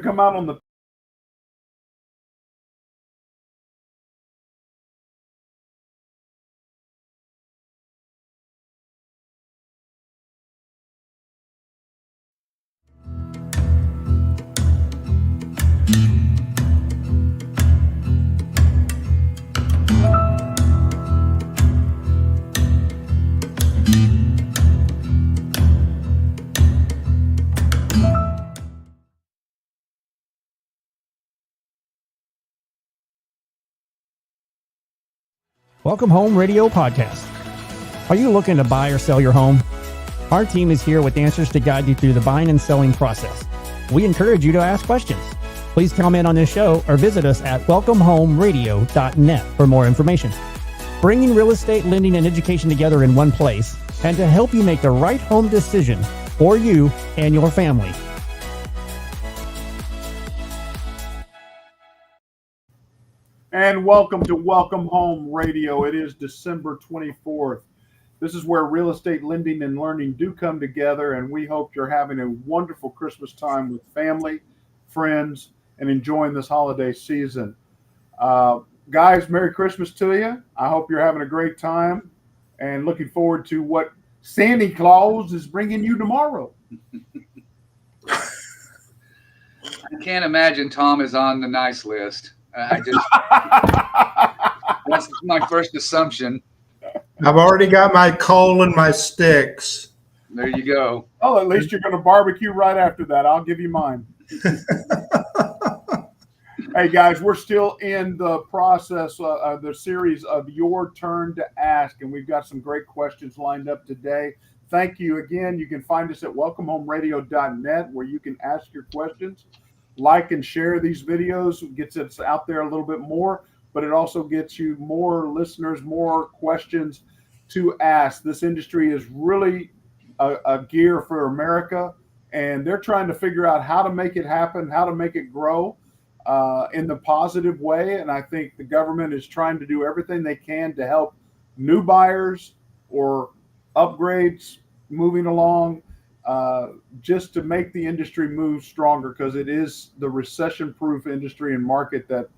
come out on the Welcome Home Radio Podcast. Are you looking to buy or sell your home? Our team is here with answers to guide you through the buying and selling process. We encourage you to ask questions. Please comment on this show or visit us at welcomehomeradio.net for more information. Bringing real estate, lending, and education together in one place, and to help you make the right home decision for you and your family. And welcome to Welcome Home Radio. It is December 24th. This is where real estate lending and learning do come together, and we hope you're having a wonderful Christmas time with family, friends, and enjoying this holiday season. Guys, Merry Christmas to you. I hope you're having a great time and looking forward to what Santa Claus is bringing you tomorrow. I can't imagine Thom is on the nice list. That's my first assumption. I've already got my coal and my sticks. There you go. Oh, at least you're going to barbecue right after that. I'll give you mine. Hey, guys, we're still in the process of the series of Your Turn to Ask, and we've got some great questions lined up today. Thank you again. You can find us at welcomehomeradio.net, where you can ask your questions. Like and share these videos. It gets us out there a little bit more, but it also gets you more listeners, more questions to ask. This industry is really a gear for America, and they're trying to figure out how to make it happen, how to make it grow in the positive way. And I think the government is trying to do everything they can to help new buyers or upgrades moving along, just to make the industry move stronger, because it is the recession-proof industry and market that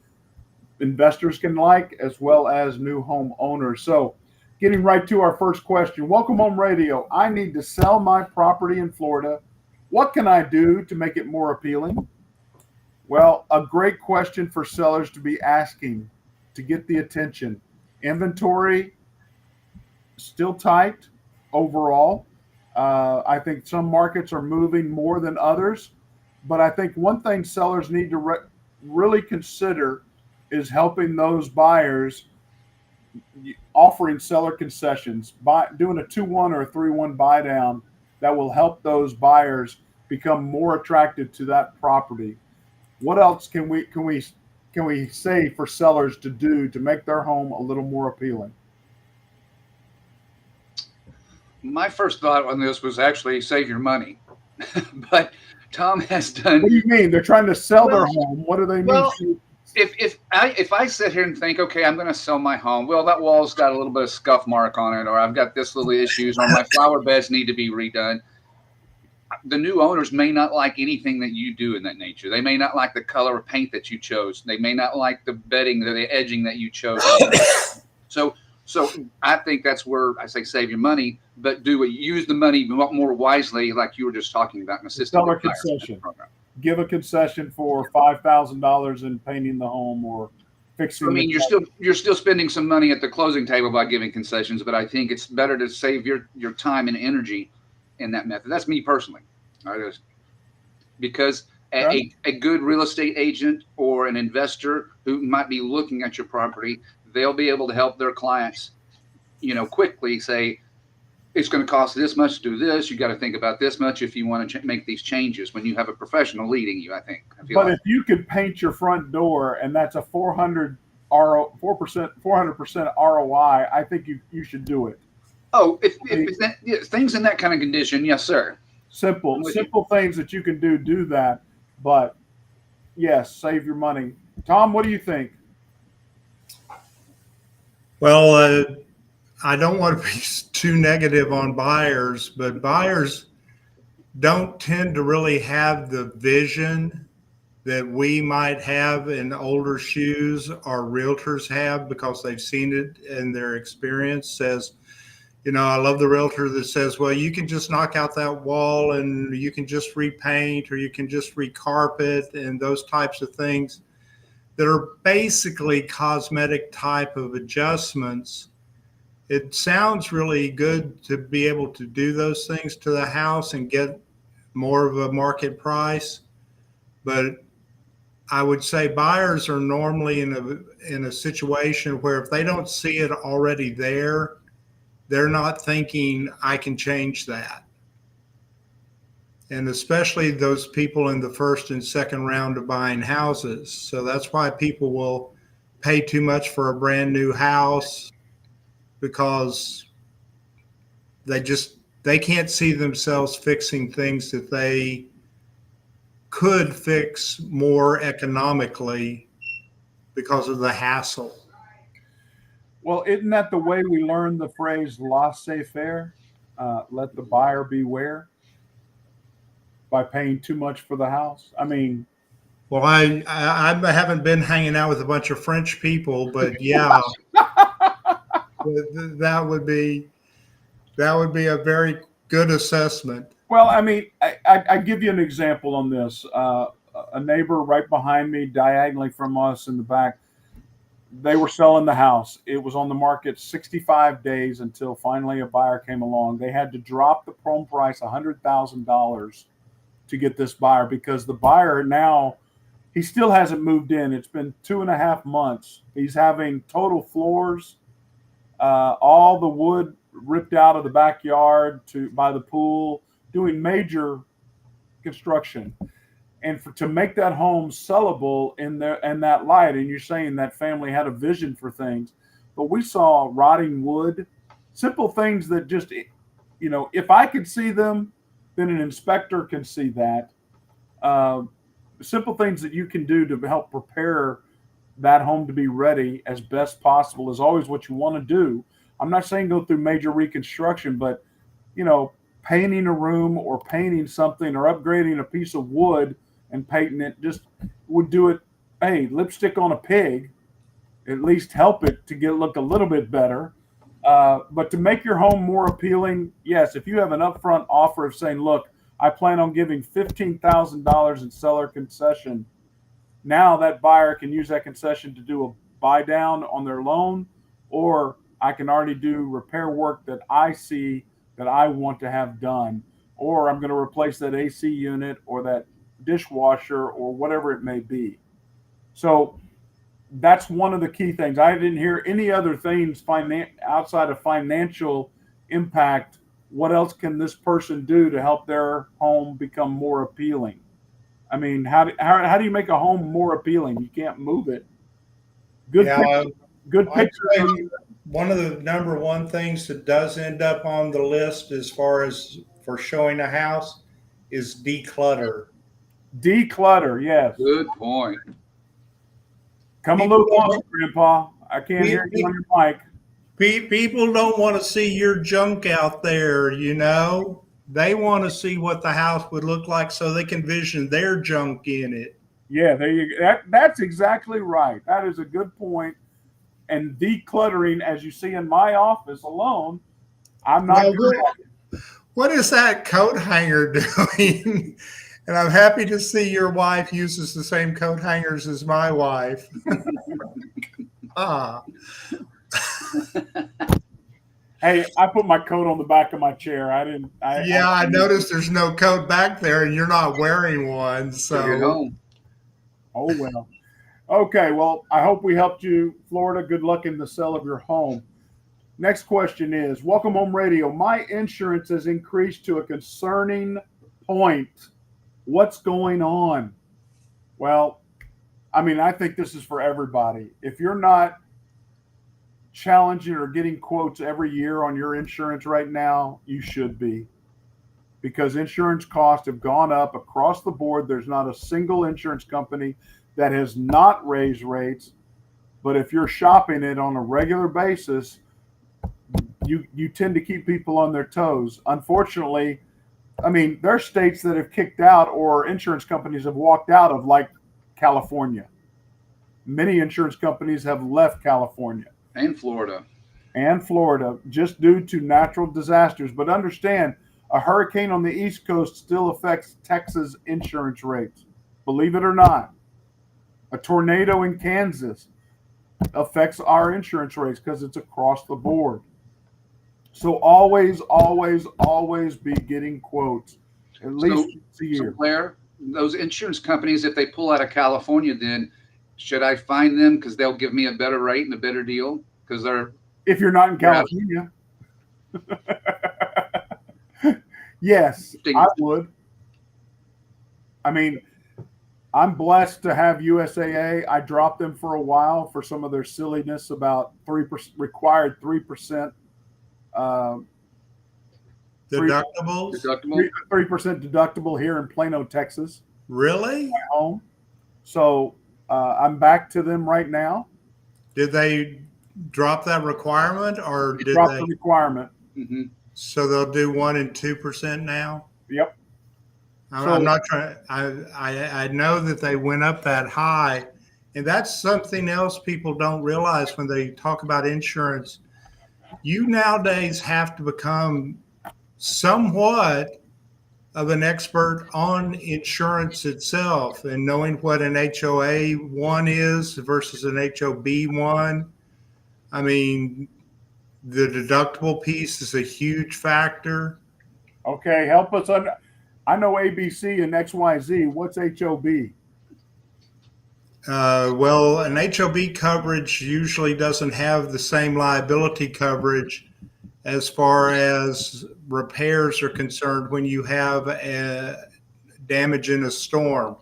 investors can like, as well as new home owners. So getting right to our first question. Welcome Home Radio. I need to sell my property in Florida. What can I do to make it more appealing? Well, a great question for sellers to be asking to get the attention. Inventory still tight overall. I think some markets are moving more than others, but I think one thing sellers need to really consider is helping those buyers, offering seller concessions, doing a 2-1 or a 3-1 buy down that will help those buyers become more attracted to that property. What else can we say for sellers to do to make their home a little more appealing? My first thought on this was actually save your money, but Thom has done. What do you mean? They're trying to sell their home. What do they mean? Well, if I sit here and think, okay, I'm going to sell my home. Well, that wall's got a little bit of scuff mark on it, or I've got this little issues, or my flower beds need to be redone. The new owners may not like anything that you do in that nature. They may not like the color of paint that you chose. They may not like the bedding, the edging that you chose. So I think that's where I say save your money, but use the money more wisely, like you were just talking about in a system. Seller concession. Give a concession for $5,000 in painting the home or fixing. I mean, you're still spending some money at the closing table by giving concessions, but I think it's better to save your time and energy in that method. That's me personally. Because a good real estate agent or an investor who might be looking at your property, they'll be able to help their clients, quickly say, it's going to cost this much to do this. You got to think about this much if you want to make these changes when you have a professional leading you, I think. But if you could paint your front door and that's a 400% ROI, I think you should do it. Oh, if things in that kind of condition, yes, sir. Simple things that you can do that. But yes, save your money. Thom, what do you think? Well, I don't want to be too negative on buyers, but buyers don't tend to really have the vision that we might have in older shoes or realtors have because they've seen it in their experience says, I love the realtor that says, well, you can just knock out that wall and you can just repaint or you can just recarpet and those types of things that are basically cosmetic type of adjustments. It sounds really good to be able to do those things to the house and get more of a market price. But I would say buyers are normally in a situation where if they don't see it already there, they're not thinking I can change that. And especially those people in the first and second round of buying houses. So that's why people will pay too much for a brand new house because they can't see themselves fixing things that they could fix more economically because of the hassle. Well, isn't that the way we learned the phrase laissez-faire? Let the buyer beware, by paying too much for the house? I mean, well, I haven't been hanging out with a bunch of French people, but yeah, that would be a very good assessment. Well, I mean, I give you an example on this. A neighbor right behind me, diagonally from us in the back, they were selling the house. It was on the market 65 days until finally a buyer came along. They had to drop the home price $100,000 to get this buyer because the buyer now, he still hasn't moved in. It's been 2.5 months. He's having total floors, all the wood ripped out of the backyard by the pool, doing major construction. And to make that home sellable in that light, and you're saying that family had a vision for things, but we saw rotting wood, simple things that just, if I could see them, then an inspector can see that. Simple things that you can do to help prepare that home to be ready as best possible is always what you want to do. I'm not saying go through major reconstruction, but, painting a room or painting something or upgrading a piece of wood and painting it just would do it. Hey, lipstick on a pig, at least help it to look a little bit better. But to make your home more appealing, yes, if you have an upfront offer of saying, look, I plan on giving $15,000 in seller concession, now that buyer can use that concession to do a buy down on their loan, or I can already do repair work that I see that I want to have done, or I'm going to replace that AC unit or that dishwasher or whatever it may be. So that's one of the key things. I didn't hear any other things outside of financial impact. What else can this person do to help their home become more appealing? I mean, how do you make a home more appealing? You can't move it. Good picture. One of the number one things that does end up on the list as far as for showing a house is declutter. Declutter, yes. Good point. Come a little closer, Grandpa. I can't hear you on your mic. People don't want to see your junk out there, They want to see what the house would look like so they can vision their junk in it. Yeah, there you go. That's exactly right. That is a good point. And decluttering, as you see in my office alone, I'm not good at it. What is that coat hanger doing? And I'm happy to see your wife uses the same coat hangers as my wife. Hey, I put my coat on the back of my chair. I noticed there's no coat back there, and you're not wearing one. So, oh well. Okay, well, I hope we helped you, Florida. Good luck in the sale of your home. Next question is, Welcome Home Radio. My insurance has increased to a concerning point. What's going on? Well, I mean, I think this is for everybody. If you're not challenging or getting quotes every year on your insurance right now, you should be. Because insurance costs have gone up across the board. There's not a single insurance company that has not raised rates. But if you're shopping it on a regular basis, you tend to keep people on their toes. Unfortunately, I mean, there are states that have kicked out or insurance companies have walked out of, like California. Many insurance companies have left California And Florida. just due to natural disasters. But understand, a hurricane on the East Coast still affects Texas insurance rates, believe it or not. A tornado in Kansas affects our insurance rates because it's across the board. So always, always, always be getting quotes at least once a year. So Blair, those insurance companies, if they pull out of California, then should I find them because they'll give me a better rate and a better deal? Because if you're not in California. Yes, I would. I mean, I'm blessed to have USAA. I dropped them for a while for some of their silliness about 3% required 3% deductibles. 3% deductible here in Plano, Texas. Really? My home. So I'm back to them right now. Did they drop that requirement, or did drop they? The requirement? Mm-hmm. So they'll do 1% and 2% now. Yep. I'm not trying. I know that they went up that high, and that's something else people don't realize when they talk about insurance. You nowadays have to become somewhat of an expert on insurance itself and knowing what an HOA 1 is versus an HOB 1. I mean, the deductible piece is a huge factor. Okay, help us. I know ABC and XYZ. What's HOB? Well, an HOB coverage usually doesn't have the same liability coverage as far as repairs are concerned when you have a damage in a storm.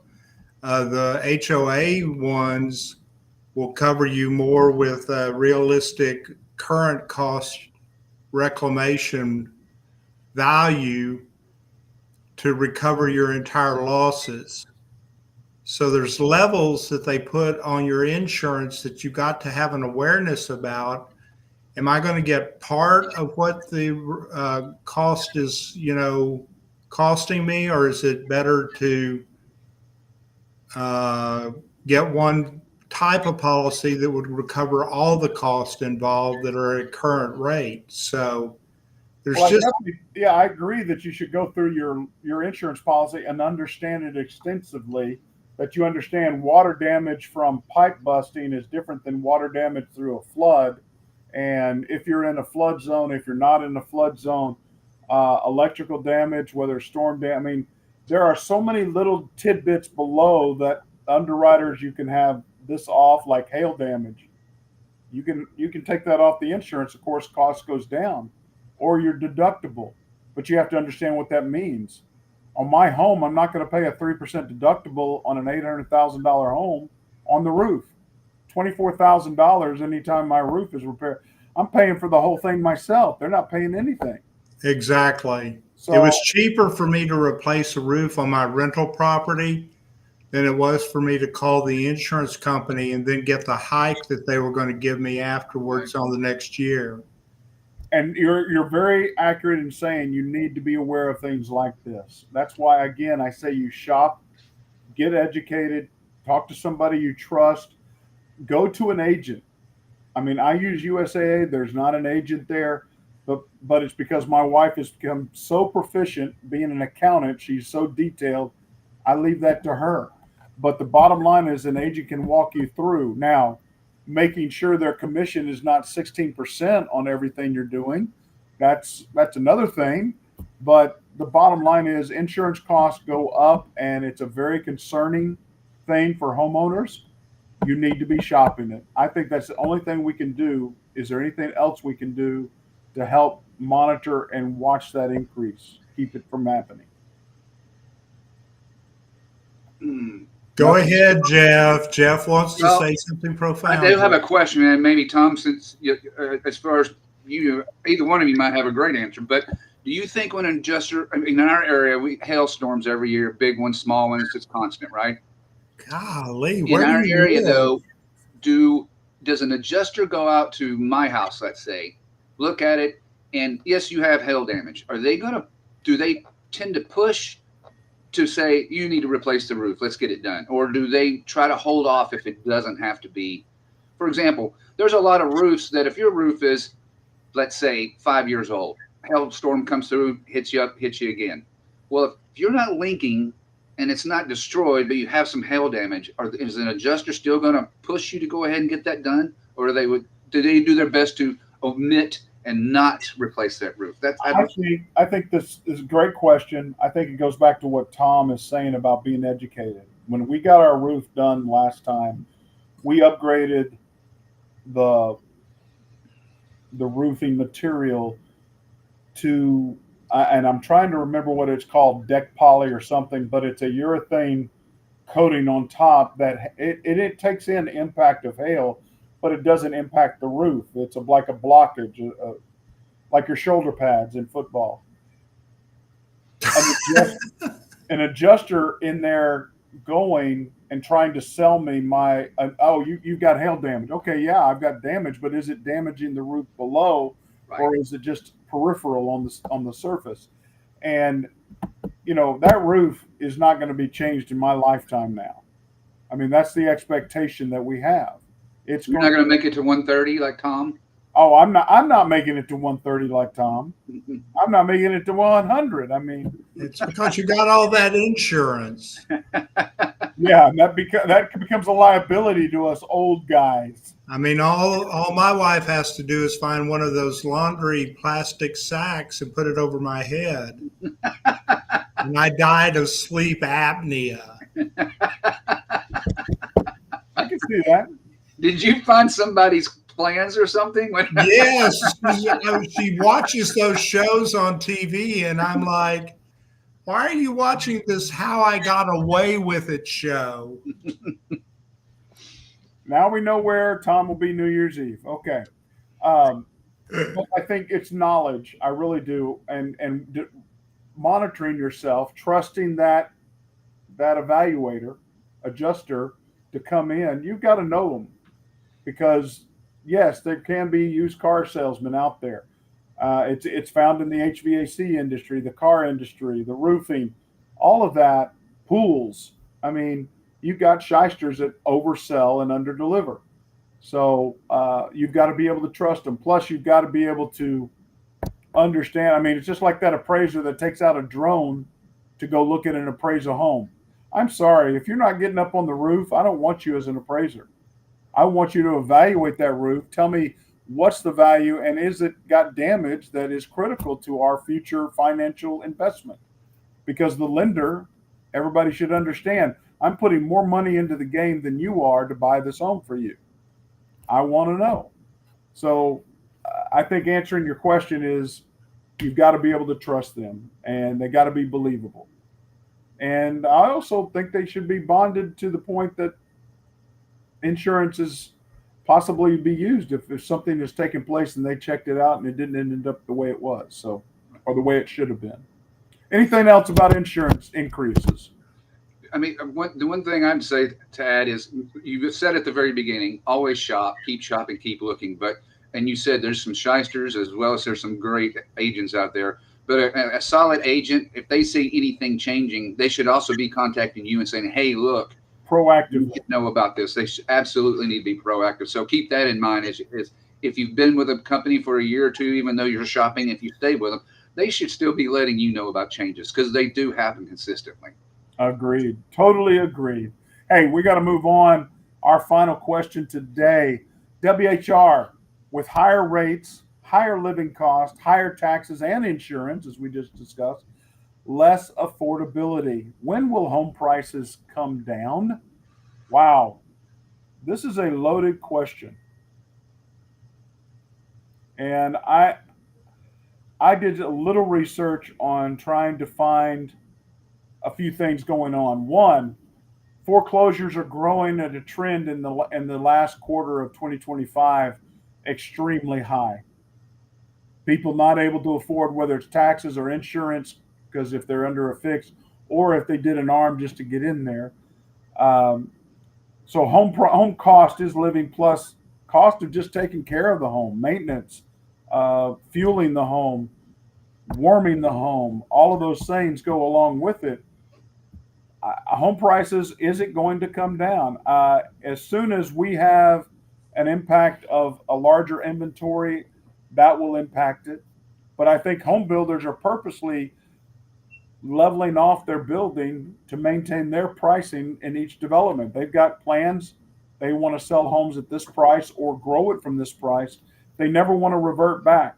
The HOA ones will cover you more with realistic current cost reclamation value to recover your entire losses. So there's levels that they put on your insurance that you got to have an awareness about. Am I going to get part of what the cost is, costing me, or is it better to get one type of policy that would recover all the costs involved that are at current rate? So there's I agree that you should go through your insurance policy and understand it extensively. That you understand water damage from pipe busting is different than water damage through a flood. And if you're in a flood zone, if you're not in a flood zone, electrical damage, whether storm damage, I mean, there are so many little tidbits below that underwriters, you can have this off, like hail damage. You can take that off the insurance. Of course, cost goes down, or your deductible, but you have to understand what that means. On my home, I'm not going to pay a 3% deductible on an $800,000 home on the roof. $24,000 anytime my roof is repaired. I'm paying for the whole thing myself. They're not paying anything. Exactly. So, it was cheaper for me to replace a roof on my rental property than it was for me to call the insurance company and then get the hike that they were going to give me afterwards on the next year. And you're very accurate in saying you need to be aware of things like this. That's why, again, I say you shop, get educated, talk to somebody you trust, go to an agent. I mean, I use USAA. There's not an agent there, but it's because my wife has become so proficient being an accountant. She's so detailed. I leave that to her. But the bottom line is an agent can walk you through. Now, making sure their commission is not 16% on everything you're doing. That's another thing. But the bottom line is insurance costs go up, and it's a very concerning thing for homeowners. You need to be shopping it. I think that's the only thing we can do. Is there anything else we can do to help monitor and watch that increase, keep it from happening? Go ahead, Jeff. Jeff wants to say something profound. I do have a question, and maybe Thom, since as far as you, either one of you might have a great answer, but do you think when an adjuster, I mean, in our area, we hailstorms every year, big ones, small ones, it's constant, right? Golly, in our area, though, does an adjuster go out to my house, let's say, look at it, and yes, you have hail damage. Do they tend to push to say you need to replace the roof, let's get it done? Or do they try to hold off if it doesn't have to be? For example, there's a lot of roofs that if your roof is, let's say, 5 years old, hailstorm comes through, hits you up, hits you again. Well, if you're not linking and it's not destroyed, but you have some hail damage, is an adjuster still going to push you to go ahead and get that done? Or do they do their best to omit and not replace that roof? I think this is a great question. I think it goes back to what Thom is saying about being educated. When we got our roof done last time, we upgraded the roofing material to, and I'm trying to remember what it's called, deck poly or something, but it's a urethane coating on top that it takes in the impact of hail, but it doesn't impact the roof. It's like a blockage, like your shoulder pads in football. An adjuster in there going and trying to sell me you've got hail damage. Okay, yeah, I've got damage, but is it damaging the roof below, right, or is it just peripheral on the surface? And that roof is not going to be changed in my lifetime now. I mean, that's the expectation that we have. You're not going to make it to 130 like Thom? Oh, I'm not making it to 130 like Thom. I'm not making it to 100. I mean, it's because you got all that insurance. Yeah, that becomes a liability to us old guys. I mean, all my wife has to do is find one of those laundry plastic sacks and put it over my head. And I died of sleep apnea. I can see that. Did you find somebody's plans or something? Yes, she watches those shows on TV, and I'm like, why are you watching this How I Got Away with It show? Now we know where Thom will be New Year's Eve. Okay. I think it's knowledge. I really do. And monitoring yourself, trusting that evaluator, adjuster to come in. You've got to know them, because yes, there can be used car salesmen out there. It's found in the HVAC industry, the car industry, the roofing, all of that, pools. I mean, you've got shysters that oversell and underdeliver. So you've got to be able to trust them. Plus, you've got to be able to understand. I mean, it's just like that appraiser that takes out a drone to go look at and appraise a home. I'm sorry, if you're not getting up on the roof, I don't want you as an appraiser. I want you to evaluate that roof. Tell me what's the value, and is it got damage that is critical to our future financial investment? Because the lender, everybody should understand, I'm putting more money into the game than you are to buy this home for you. I want to know. So I think answering your question is, you've got to be able to trust them, and they got to be believable. And I also think they should be bonded to the point that insurance is possibly be used if something has taken place and they checked it out and it didn't end up the way it was, or the way it should have been. Anything else about insurance increases? I mean, the one thing I'd say to add is, you said at the very beginning, always shop, keep shopping, keep looking. And you said there's some shysters as well as there's some great agents out there. But a solid agent, if they see anything changing, they should also be contacting you and saying, hey, look, proactive. You know about this. They absolutely need to be proactive. So keep that in mind. Is if you've been with a company for a year or two, even though you're shopping, if you stay with them, they should still be letting you know about changes, because they do happen consistently. Agreed. Totally agreed. Hey, we got to move on. Our final question today. WHR, with higher rates, higher living costs, higher taxes, and insurance, as we just discussed, less affordability. When will home prices come down? Wow. This is a loaded question. And I did a little research on trying to find a few things going on. One, foreclosures are growing at a trend in the last quarter of 2025, extremely high. People not able to afford, whether it's taxes or insurance, because if they're under a fix, or if they did an ARM just to get in there. So home cost is living, plus cost of just taking care of the home, maintenance, fueling the home, warming the home, all of those things go along with it. home prices, is it going to come down? As soon as we have an impact of a larger inventory, that will impact it. But I think home builders are purposely leveling off their building to maintain their pricing in each development. They've got plans. They want to sell homes at this price or grow it from this price. They never want to revert back.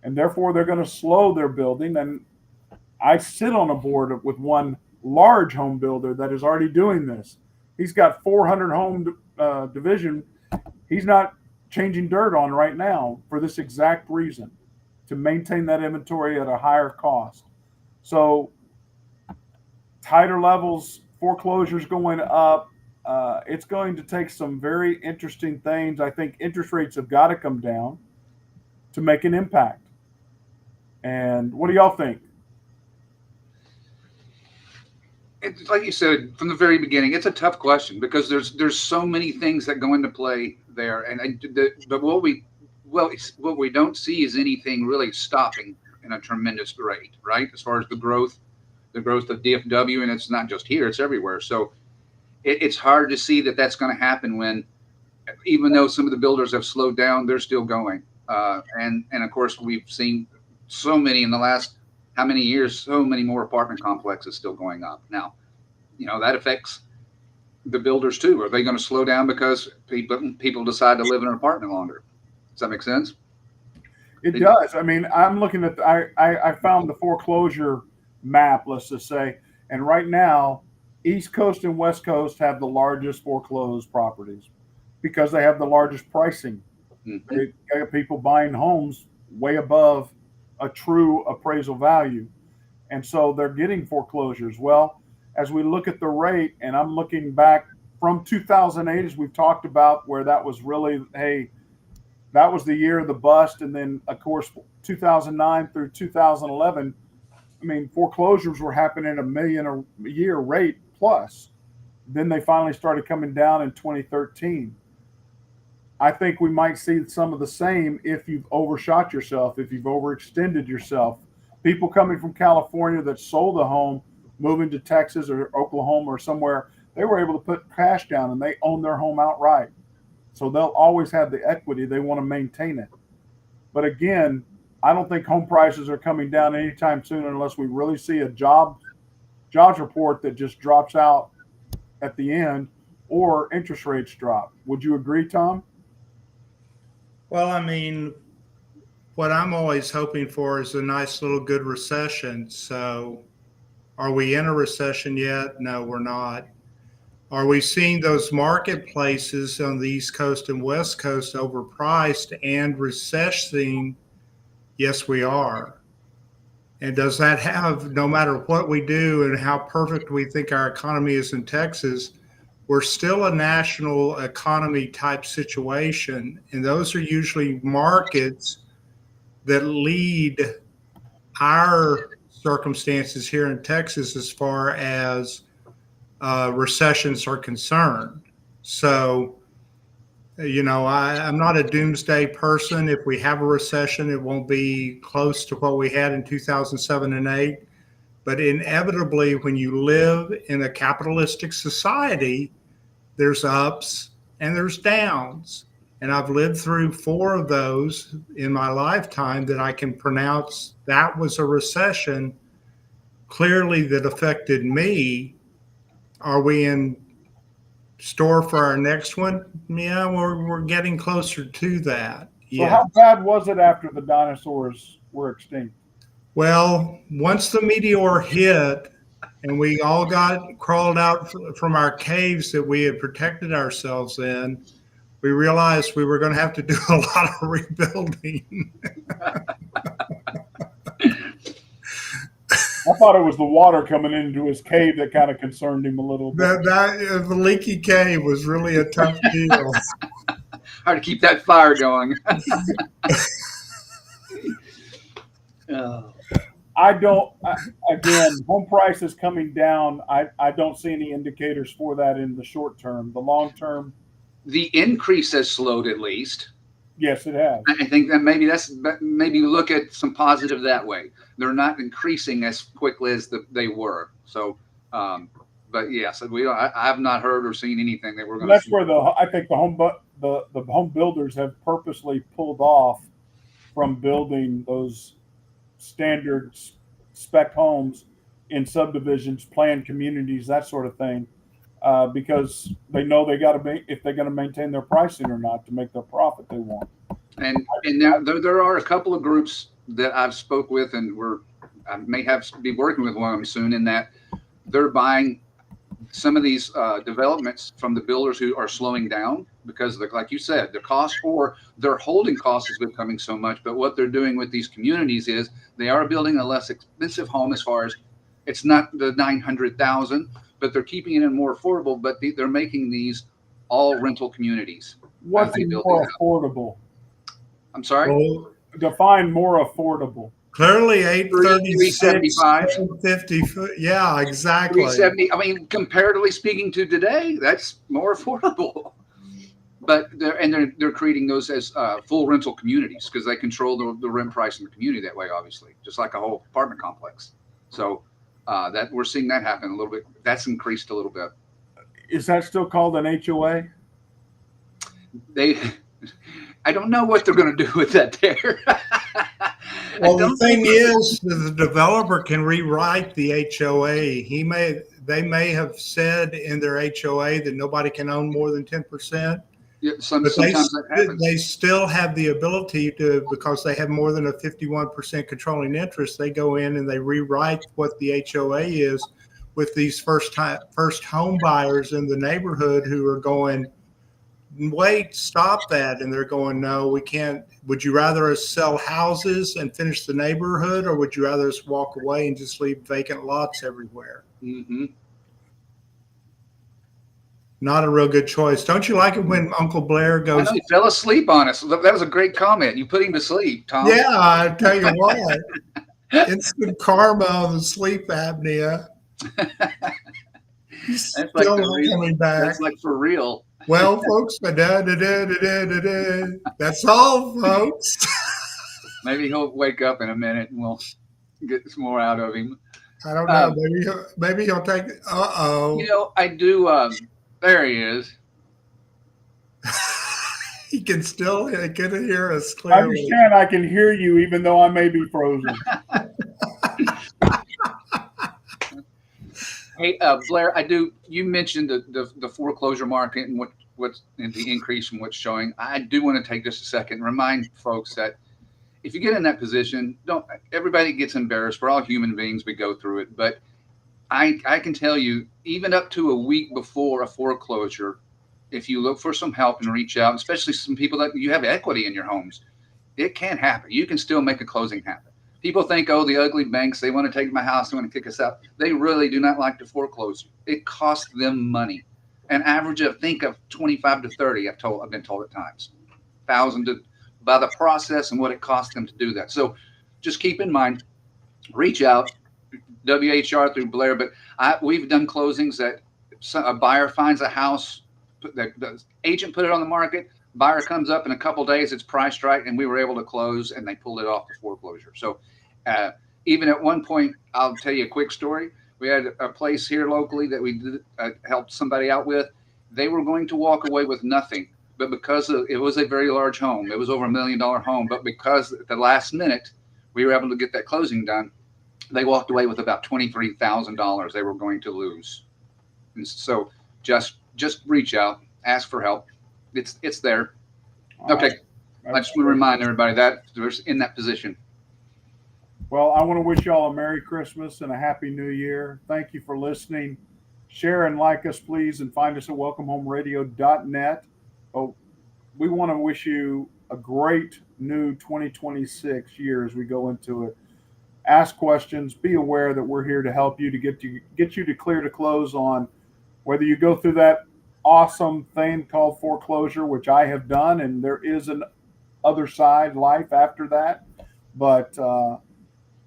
And therefore, they're going to slow their building. And I sit on a board with one large home builder that is already doing this. He's got 400 home division. He's not changing dirt on right now for this exact reason, to maintain that inventory at a higher cost. So tighter levels, foreclosures going up. It's going to take some very interesting things. I think interest rates have got to come down to make an impact. And what do y'all think? It's like you said from the very beginning. It's a tough question because there's so many things that go into play there, but what we don't see is anything really stopping in a tremendous rate, right? As far as the growth of DFW, and it's not just here; it's everywhere. So it's hard to see that that's going to happen when, even though some of the builders have slowed down, they're still going. And of course, we've seen so many in the last how many years, so many more apartment complexes still going up. Now, that affects the builders too. Are they going to slow down because people decide to live in an apartment longer? Does that make sense? It does. I mean, I'm looking at I found the foreclosure map, let's just say, and right now, East Coast and West Coast have the largest foreclosed properties because they have the largest pricing. Mm-hmm. They got people buying homes way above a true appraisal value. And so they're getting foreclosures. Well, as we look at the rate, and I'm looking back from 2008, as we've talked about, where that was really, hey, that was the year of the bust. And then, of course, 2009 through 2011, I mean, foreclosures were happening at $1 million a year rate plus. Then they finally started coming down in 2013. I think we might see some of the same if you've overshot yourself, if you've overextended yourself. People coming from California that sold a home, moving to Texas or Oklahoma or somewhere, they were able to put cash down and they own their home outright. So they'll always have the equity. They want to maintain it. But again, I don't think home prices are coming down anytime soon unless we really see a jobs report that just drops out at the end or interest rates drop. Would you agree, Thom? Well, I mean, what I'm always hoping for is a nice little good recession. So are we in a recession yet? No, we're not. Are we seeing those marketplaces on the East Coast and West Coast overpriced and recessing? Yes, we are. And does that have, no matter what we do and how perfect we think our economy is in Texas, we're still a national economy type situation. And those are usually markets that lead our circumstances here in Texas as far as recessions are concerned. So, I'm not a doomsday person. If we have a recession, it won't be close to what we had in 2007 and 8. But inevitably, when you live in a capitalistic society, there's ups and there's downs. And I've lived through 4 of those in my lifetime that I can pronounce that was a recession clearly that affected me. Are we in store for our next one? Yeah, we're getting closer to that. So how bad was it after the dinosaurs were extinct? Well, once the meteor hit and we all crawled out from our caves that we had protected ourselves in, we realized we were going to have to do a lot of rebuilding. I thought it was the water coming into his cave that kind of concerned him a little bit. The leaky cave was really a tough deal. Hard to keep that fire going. Again, home prices coming down. I don't see any indicators for that in the short term. The long term, the increase has slowed at least. Yes, it has. I think that maybe look at some positive that way. They're not increasing as quickly as they were. So But yes, I have not heard or seen anything that we're going. That's where I think the home builders have purposely pulled off from building those standard spec homes in subdivisions, planned communities, that sort of thing, because they know they got to if they're going to maintain their pricing or not to make the profit they want. And there are a couple of groups that I've spoke with, and I may have to be working with one of them soon, in that they're buying some of these developments from the builders who are slowing down because, like you said, the cost or their holding cost is becoming so much. But what they're doing with these communities is they are building a less expensive home, as far as it's not the $900,000, but they're keeping it in more affordable. But they're making these all rental communities. What's more affordable? I'm sorry? Well, define more affordable. Clearly, 836, 375, 50. Yeah, exactly. 370. I mean, comparatively speaking to today, that's more affordable. But they're creating those as full rental communities because they control the rent price in the community that way, obviously, just like a whole apartment complex. So that we're seeing that happen a little bit. That's increased a little bit. Is that still called an HOA? I don't know what they're going to do with that there. Well, the thing is, the developer can rewrite the HOA. They may have said in their HOA that nobody can own more than 10%. Yeah, sometimes that happens. They still have the ability to, because they have more than a 51% controlling interest. They go in and they rewrite what the HOA is with these first home buyers in the neighborhood who are going, wait, stop that. And they're going, no, we can't. Would you rather us sell houses and finish the neighborhood, or would you rather us walk away and just leave vacant lots everywhere? Mm-hmm. Not a real good choice. Don't you like it when Uncle Blair goes? He fell asleep on us. That was a great comment. You put him to sleep, Thom. Yeah, I tell you what. Instant karma on the sleep apnea. He's That's still like not coming back. That's like for real. Well, folks, that's all, folks. Maybe he'll wake up in a minute and we'll get some more out of him. I don't know. Maybe he'll take. I do. There he is. He can hear us clearly. I understand. I can hear you, even though I may be frozen. Hey, Blair, you mentioned the foreclosure market and what's in the increase from what's showing. I do want to take just a second and remind folks that if you get in that position, everybody gets embarrassed. We're all human beings. We go through it. But I can tell you, even up to a week before a foreclosure, if you look for some help and reach out, especially some people that you have equity in your homes, it can happen. You can still make a closing happen. People think, oh, the ugly banks, they want to take my house, they want to kick us out. They really do not like to foreclose. It costs them money. An average of 25 to 30, I've been told at times, $1,000 by the process and what it costs them to do that. So just keep in mind, reach out, WHR through Blair. But we've done closings that a buyer finds a house, the agent put it on the market, buyer comes up in a couple days, it's priced right, and we were able to close, and they pulled it off the foreclosure. So even at one point, I'll tell you a quick story. We had a place here locally that we helped somebody out with. They were going to walk away with nothing, but because it was a very large home, it was over $1 million home, but because at the last minute we were able to get that closing done, they walked away with about $23,000 they were going to lose. And so just reach out, ask for help. It's there. Okay. I just want to remind everybody that they're in that position. Well, I want to wish y'all a Merry Christmas and a Happy New Year. Thank you for listening. Share and like us, please, and find us at welcomehomeradio.net. Oh, we want to wish you a great new 2026 year as we go into it. Ask questions. Be aware that we're here to help you, to get you to clear to close on whether you go through that awesome thing called foreclosure, which I have done, and there is an other side life after that. But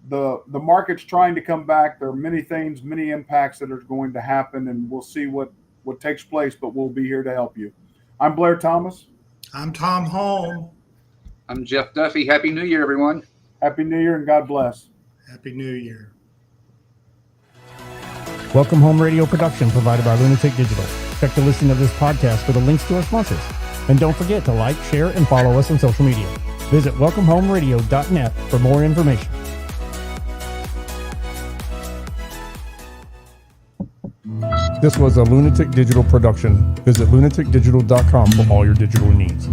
the market's trying to come back. There are many things, many impacts that are going to happen, and we'll see what takes place, but we'll be here to help you. I'm Blair Thomas. I'm Thom Holm. I'm Jeff Duffy. Happy New Year, everyone. Happy New Year and God bless. Happy New Year. Welcome Home Radio production provided by Lunatic Digital. Check the listing of this podcast for the links to our sponsors. And don't forget to like, share, and follow us on social media. Visit welcomehomeradio.net for more information. This was a Lunatic Digital production. Visit lunaticdigital.com for all your digital needs.